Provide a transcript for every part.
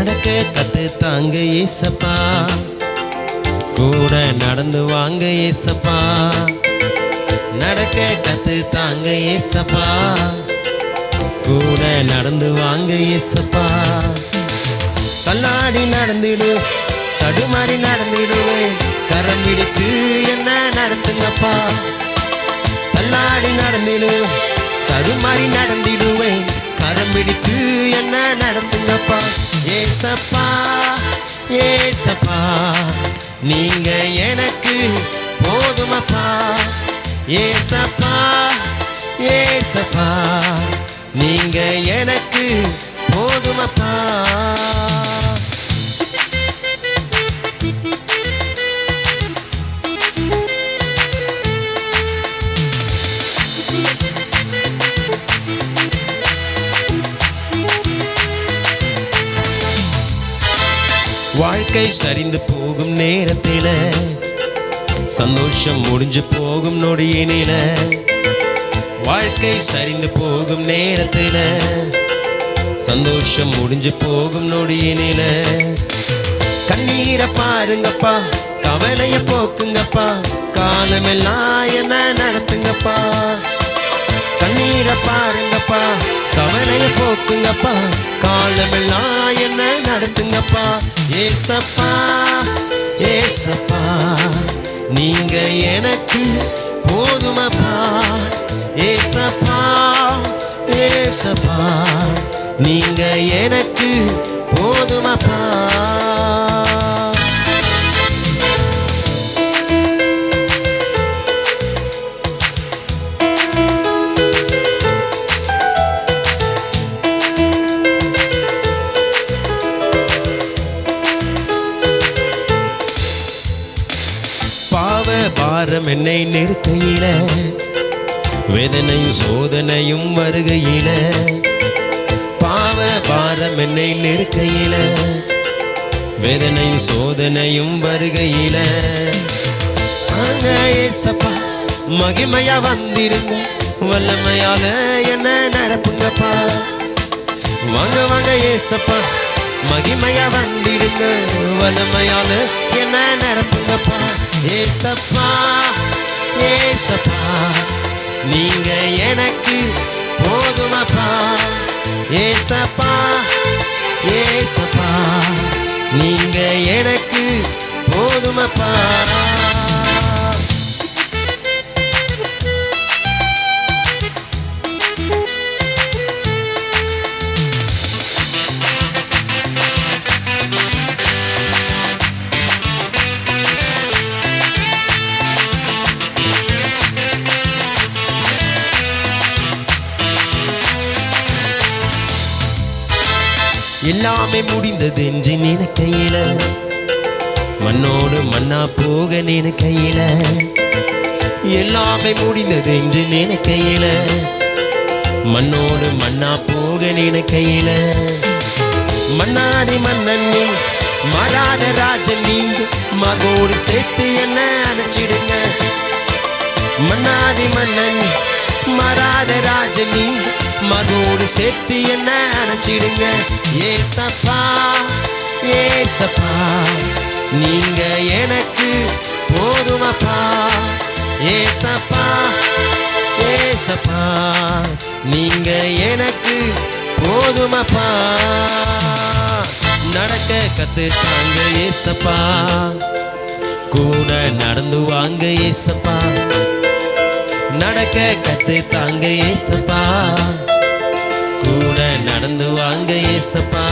நடக்க கத்து தாங்க ஏசப்பா, கூட நடந்து வாங்க ஏசப்பா. நடக்க கத்து தாங்க ஏசப்பா, கூட நடந்து வாங்க ஏசப்பா. தள்ளாடி நடந்திடு, தடுமாறி நடந்திடுவேன், கரம் பிடித்து என்ன நடத்துங்கப்பா. தள்ளாடி நடந்திடு, தடுமாறி நடந்திடுவேன், கரம் பிடித்து என்ன நடத்துங்கப்பா. ஏசப்பா ஏசப்பா நீங்க எனக்கு போதுமப்பா. ஏசப்பா ஏசப்பா நீங்க எனக்கு போதுமப்பா. வாழ்க்கை சரிந்து போகும் நேரத்தில, சந்தோஷம் முடிஞ்சு போகும் நொடியினில. வாழ்க்கை சரிந்து போகும் நேரத்தில, சந்தோஷம் முடிஞ்சு போகும் நொடியினில. கண்ணீரை பாருங்கப்பா, கவலைய போக்குங்கப்பா, காலமெல்லாம் என்ன நடத்துங்கப்பா. கண்ணீரை பாருங்கப்பா, கவலைய போக்குங்கப்பா, காலமெல்லாம் என்ன நடத்துங்கப்பா. ஏசப்பா ஏசப்பா நீங்க எனக்கு போதுமப்பா. ஏசப்பா ஏசப்பா நீங்க எனக்கு போதுமப்பா. பாரம் என்னை நிறுத்தையில, வேதனையும் சோதனையும் வருகையில. பாவ பாரம் என்னை நிறுத்தையில, வேதனையும் சோதனையும் வருகையில. வாங்க ஏசப்பா மகிமையா வந்திருங்க, வல்லமையால என்ன நடப்புங்கப்பா. வாங்க வாங்க ஏசப்பா மகிமையா வந்திடுங்க, வல்லமையால என்ன நடப்புங்கப்பா. ஏசப்பா ஏசப்பா நீங்க எனக்கு போதுமப்பா. ஏசப்பா ஏசப்பா நீங்க எனக்கு போதுமப்பா. எல்லாமே முடிந்தது என்று நினைக்கையில, மண்ணோடு மண்ணா போக நினைக்கையில. எல்லாமே முடிந்தது என்று நினைக்கையில, மண்ணோடு மண்ணா போக நினைக்கையில. மன்னாடி மன்னன் நீ, மாறாத ராஜன் நீங்க, மகோடு சேர்த்து என்ன அணைச்சிடுங்க. மன்னாடி மன்னன் மாறாத ராஜன் நீங்க, மகோடு சேர்த்து என்ன அணைச்சிடுங்க. ஏசப்பா ஏசப்பா நீங்க எனக்கு போதுமப்பா. ஏசப்பா ஏசப்பா நீங்க எனக்கு போதுமப்பா. நடக்க கத்து தாங்க ஏசப்பா, கூட நடந்து வாங்க ஏசப்பா. நடக்க கத்து தாங்க ஏசப்பா, கூட நடந்து வாங்க ஏசப்பா.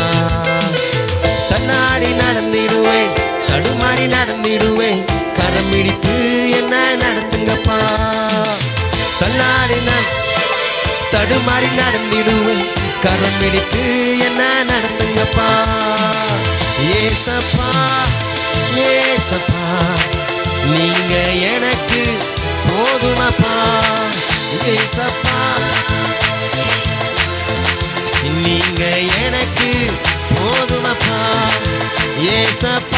தன்னாடி நடந்திடுவேன், தடுமாறி நடந்திடுவேன், கரம் பிடித்து என்ன நடத்துங்கப்பா. தன்னாடி தடுமாறி நடந்திடுவேன், கரம் பிடித்து என்ன நடத்துங்கப்பா. ஏசப்பா ஏசப்பா நீங்க எனக்கு போதுமப்பா. ஏசப்பா நீங்க எனக்கு போதுமப்பா. ஏசப்பா